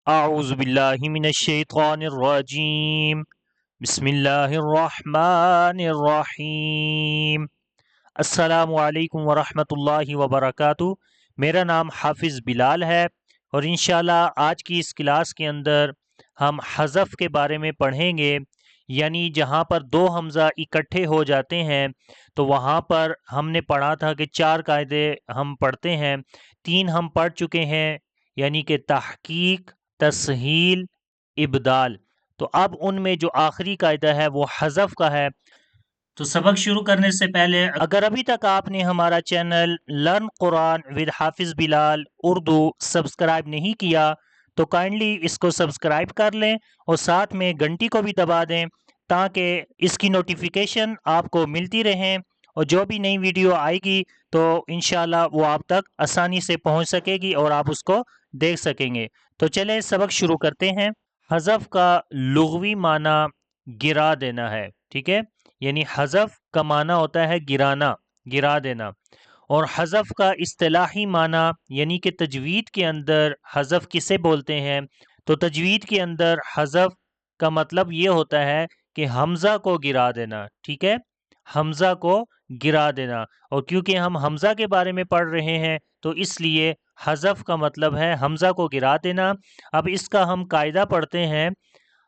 اعوذ باللہ من الشیطان الرجیم بسم اللہ الرحمن الرحیم۔ السلام علیکم ورحمۃ اللہ وبرکاتہ۔ میرا نام حافظ بلال ہے اور انشاءاللہ آج کی اس کلاس کے اندر ہم حذف کے بارے میں پڑھیں گے، یعنی جہاں پر دو حمزہ اکٹھے ہو جاتے ہیں تو وہاں پر ہم نے پڑھا تھا کہ چار قاعدے ہم پڑھتے ہیں، تین ہم پڑھ چکے ہیں، یعنی کہ تحقیق، تسہیل، ابدال۔ تو اب ان میں جو آخری قاعدہ ہے وہ حذف کا ہے۔ تو سبق شروع کرنے سے پہلے اگر ابھی تک آپ نے ہمارا چینل لرن قرآن ود حافظ بلال اردو سبسکرائب نہیں کیا تو کائنڈلی اس کو سبسکرائب کر لیں اور ساتھ میں گھنٹی کو بھی دبا دیں تاکہ اس کی نوٹیفیکیشن آپ کو ملتی رہیں، اور جو بھی نئی ویڈیو آئے گی تو انشاءاللہ وہ آپ تک آسانی سے پہنچ سکے گی اور آپ اس کو دیکھ سکیں گے۔ تو چلیں سبق شروع کرتے ہیں۔ حذف کا لغوی معنی گرا دینا ہے، ٹھیک ہے، یعنی حذف کا معنی ہوتا ہے گرانا، گرا دینا۔ اور حذف کا اصطلاحی معنی یعنی کہ تجوید کے اندر حذف کسے بولتے ہیں، تو تجوید کے اندر حذف کا مطلب یہ ہوتا ہے کہ حمزہ کو گرا دینا، ٹھیک ہے، حمزہ کو گرا دینا۔ اور کیونکہ ہم حمزہ کے بارے میں پڑھ رہے ہیں تو اس لیے حذف کا مطلب ہے حمزہ کو گرا دینا۔ اب اس کا ہم قاعدہ پڑھتے ہیں۔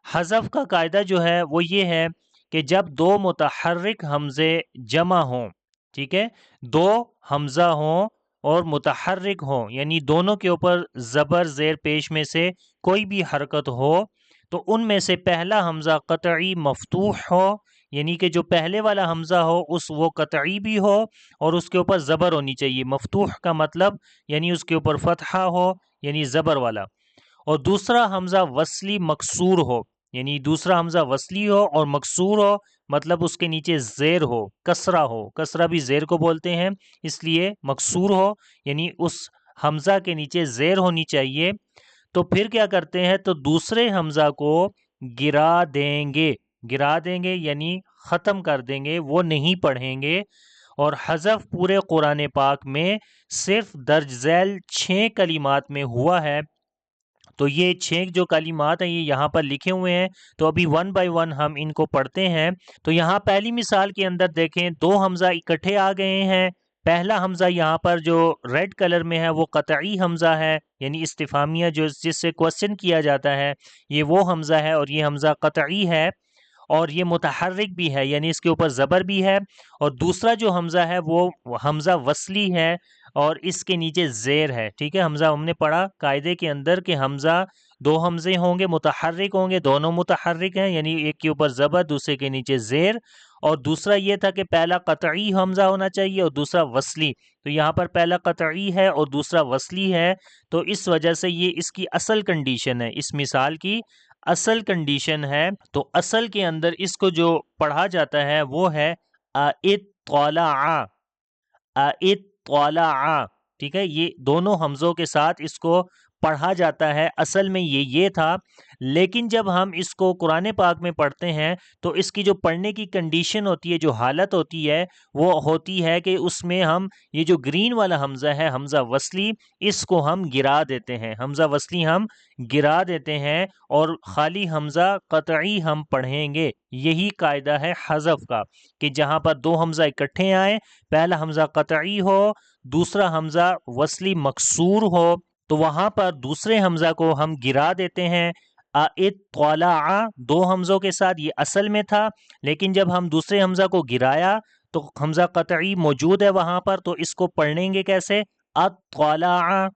حذف کا قاعدہ جو ہے وہ یہ ہے کہ جب دو متحرک حمزے جمع ہوں، ٹھیک ہے، دو حمزہ ہوں اور متحرک ہوں، یعنی دونوں کے اوپر زبر زیر پیش میں سے کوئی بھی حرکت ہو، تو ان میں سے پہلا حمزہ قطعی مفتوح ہو، یعنی کہ جو پہلے والا حمزہ ہو وہ قطعی بھی ہو اور اس کے اوپر زبر ہونی چاہیے۔ مفتوح کا مطلب یعنی اس کے اوپر فتحہ ہو، یعنی زبر والا۔ اور دوسرا حمزہ وصلی مکسور ہو، یعنی دوسرا حمزہ وصلی ہو اور مکسور ہو، مطلب اس کے نیچے زیر ہو، کسرہ ہو، کسرہ بھی زیر کو بولتے ہیں اس لیے مکسور ہو، یعنی اس حمزہ کے نیچے زیر ہونی چاہیے۔ تو پھر کیا کرتے ہیں، تو دوسرے حمزہ کو گرا دیں گے، گرا دیں گے یعنی ختم کر دیں گے، وہ نہیں پڑھیں گے۔ اور حذف پورے قرآن پاک میں صرف درج ذیل 6 کلمات میں ہوا ہے۔ تو یہ 6 جو کلمات ہیں یہ یہاں پر لکھے ہوئے ہیں، تو ابھی ون بائی ون ہم ان کو پڑھتے ہیں۔ تو یہاں پہلی مثال کے اندر دیکھیں، دو حمزہ اکٹھے آ گئے ہیں۔ پہلا حمزہ یہاں پر جو ریڈ کلر میں ہے وہ قطعی حمزہ ہے، یعنی استفہامیہ جس سے کوسچن کیا جاتا ہے، یہ وہ حمزہ ہے اور یہ حمزہ قطعی ہے اور یہ متحرک بھی ہے، یعنی اس کے اوپر زبر بھی ہے۔ اور دوسرا جو حمزہ ہے وہ حمزہ وصلی ہے اور اس کے نیچے زیر ہے، ٹھیک ہے۔ حمزہ ہم نے پڑھا قاعدے کے اندر کہ حمزہ دو حمزے ہوں گے، متحرک ہوں گے، دونوں متحرک ہیں، یعنی ایک کے اوپر زبر دوسرے کے نیچے زیر۔ اور دوسرا یہ تھا کہ پہلا قطعی حمزہ ہونا چاہیے اور دوسرا وصلی، تو یہاں پر پہلا قطعی ہے اور دوسرا وصلی ہے، تو اس وجہ سے یہ اس کی اصل کنڈیشن ہے، اس مثال کی اصل کنڈیشن ہے۔ تو اصل کے اندر اس کو جو پڑھا جاتا ہے وہ ہے اطلع، اطلع، ٹھیک ہے، یہ دونوں حمزوں کے ساتھ اس کو پڑھا جاتا ہے۔ اصل میں یہ تھا، لیکن جب ہم اس کو قرآن پاک میں پڑھتے ہیں تو اس کی جو پڑھنے کی کنڈیشن ہوتی ہے، جو حالت ہوتی ہے، وہ ہوتی ہے کہ اس میں ہم یہ جو گرین والا حمزہ ہے، حمزہ وصلی، اس کو ہم گرا دیتے ہیں، حمزہ وصلی ہم گرا دیتے ہیں اور خالی حمزہ قطعی ہم پڑھیں گے۔ یہی قاعدہ ہے حذف کا کہ جہاں پر دو حمزہ اکٹھے آئیں، پہلا حمزہ قطعی ہو، دوسرا حمزہ وصلی مکسور ہو، تو وہاں پر دوسرے حمزہ کو ہم گرا دیتے ہیں۔ اطلع دو حمزوں کے ساتھ یہ اصل میں تھا، لیکن جب ہم دوسرے حمزہ کو گرایا تو حمزہ قطعی موجود ہے وہاں پر، تو اس کو پڑھیں گے کیسے؟ اطلع۔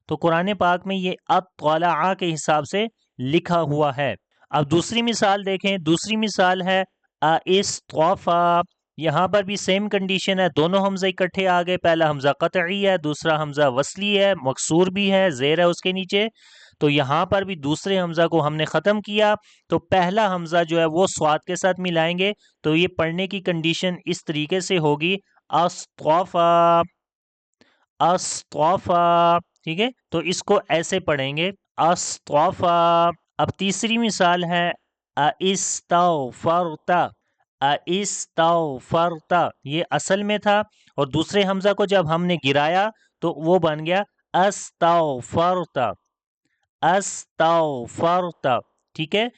تو قرآن پاک میں یہ اطلع کے حساب سے لکھا ہوا ہے۔ اب دوسری مثال دیکھیں، دوسری مثال ہے اصطفا۔ یہاں پر بھی سیم کنڈیشن ہے، دونوں حمزے اکٹھے آ گئے، پہلا حمزہ قطعی ہے، دوسرا حمزہ وصلی ہے، مکسور بھی ہے، زیر ہے اس کے نیچے۔ تو یہاں پر بھی دوسرے حمزہ کو ہم نے ختم کیا، تو پہلا حمزہ جو ہے وہ صاد کے ساتھ ملائیں گے، تو یہ پڑھنے کی کنڈیشن اس طریقے سے ہوگی اصطفا، اصطفا، ٹھیک ہے، تو اس کو ایسے پڑھیں گے اصطفا۔ اب تیسری مثال ہے استغفرت، استغفرت، یہ اصل میں تھا اور دوسرے حمزہ کو جب ہم نے گرایا تو وہ بن گیا استغفرت، استغفرت. ٹھیک ہے.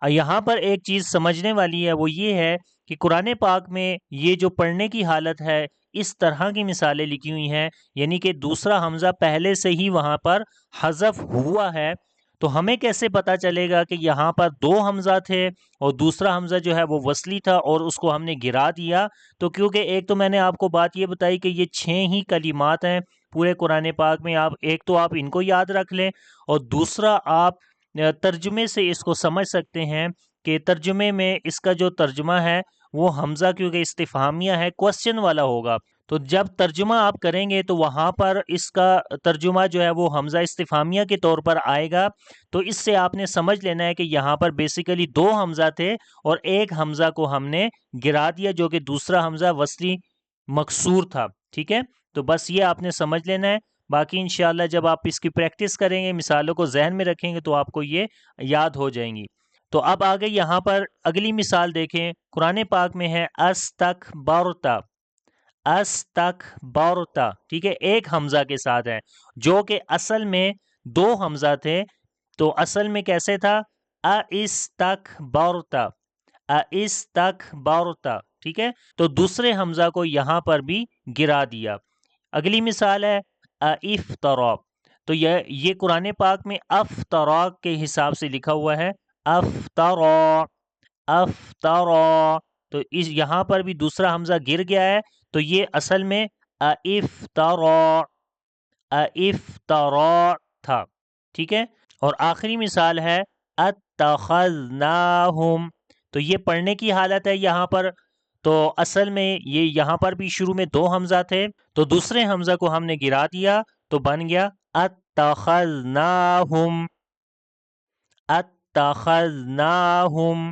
یہاں پر ایک چیز سمجھنے والی ہے، وہ یہ ہے کہ قرآن پاک میں یہ جو پڑھنے کی حالت ہے اس طرح کی مثالیں لکھی ہوئی ہیں، یعنی کہ دوسرا حمزہ پہلے سے ہی وہاں پر حذف ہوا ہے. تو ہمیں کیسے پتا چلے گا کہ یہاں پر دو حمزہ تھے اور دوسرا حمزہ جو ہے وہ وصلی تھا اور اس کو ہم نے گرا دیا؟ تو کیونکہ ایک تو میں نے آپ کو بات یہ بتائی کہ یہ 6 ہی کلمات ہیں پورے قرآن پاک میں. آپ ایک تو آپ ان کو یاد رکھ لیں، اور دوسرا آپ ترجمے سے اس کو سمجھ سکتے ہیں کہ ترجمے میں اس کا جو ترجمہ ہے وہ حمزہ کیونکہ استفہامیہ ہے، کوسچن والا ہوگا. تو جب ترجمہ آپ کریں گے تو وہاں پر اس کا ترجمہ جو ہے وہ حمزہ استفہامیہ کے طور پر آئے گا. تو اس سے آپ نے سمجھ لینا ہے کہ یہاں پر بیسیکلی 2 حمزہ تھے اور ایک حمزہ کو ہم نے گرا دیا جو کہ دوسرا حمزہ وصلی مکسور تھا. ٹھیک ہے. تو بس یہ آپ نے سمجھ لینا ہے. باقی انشاءاللہ جب آپ اس کی پریکٹس کریں گے، مثالوں کو ذہن میں رکھیں گے تو آپ کو یہ یاد ہو جائیں گی. تو اب آگے یہاں پر اگلی مثال دیکھیں. قرآن پاک میں ہے استکبرتا. استکبرتا. ٹھیک ہے. ایک حمزہ کے ساتھ ہے جو کہ اصل میں 2 حمزہ تھے. تو اصل میں کیسے تھا؟ استکبرتا. استکبرتا. ٹھیک ہے. تو دوسرے حمزہ کو یہاں پر بھی گرا دیا. اگلی مثال ہے افطرا. تو یہ قرآن پاک میں افطرا کے حساب سے لکھا ہوا ہے. افطرا. افطرا. تو یہاں پر بھی دوسرا حمزہ گر گیا ہے. تو یہ اصل میں افطرا. افطرا تھا. ٹھیک ہے. اور آخری مثال ہے اتخذناہم. تو یہ پڑھنے کی حالت ہے یہاں پر. تو اصل میں یہ یہاں پر بھی شروع میں 2 حمزہ تھے، تو دوسرے حمزہ کو ہم نے گرا دیا تو بن گیا اتخذناہم. اتخذناہم.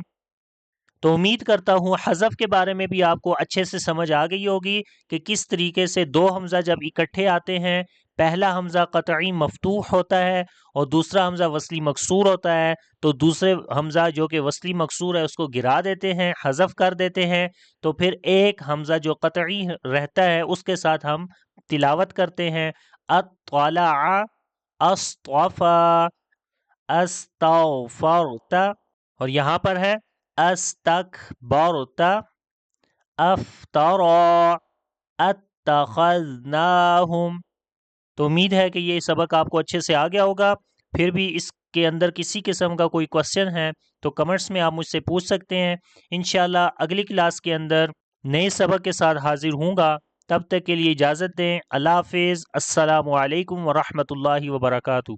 تو امید کرتا ہوں حذف کے بارے میں بھی آپ کو اچھے سے سمجھ آ گئی ہوگی کہ کس طریقے سے 2 حمزہ جب اکٹھے آتے ہیں، پہلا حمزہ قطعی مفتوح ہوتا ہے اور دوسرا حمزہ وصلی مکسور ہوتا ہے. تو دوسرے حمزہ جو کہ وصلی مکسور ہے اس کو گرا دیتے ہیں، حذف کر دیتے ہیں. تو پھر ایک حمزہ جو قطعی رہتا ہے اس کے ساتھ ہم تلاوت کرتے ہیں. اطلع. اصطفى. استغفرت. اور یہاں پر ہے استکبرت. افطرا. اتخذناہم. تو امید ہے کہ یہ سبق آپ کو اچھے سے آ گیا ہوگا. پھر بھی اس کے اندر کسی قسم کا کوئی کوسچن ہے تو کمنٹس میں آپ مجھ سے پوچھ سکتے ہیں. انشاءاللہ اگلی کلاس کے اندر نئے سبق کے ساتھ حاضر ہوں گا. تب تک کے لیے اجازت دیں. اللہ حافظ. السلام علیکم ورحمۃ اللہ وبرکاتہ.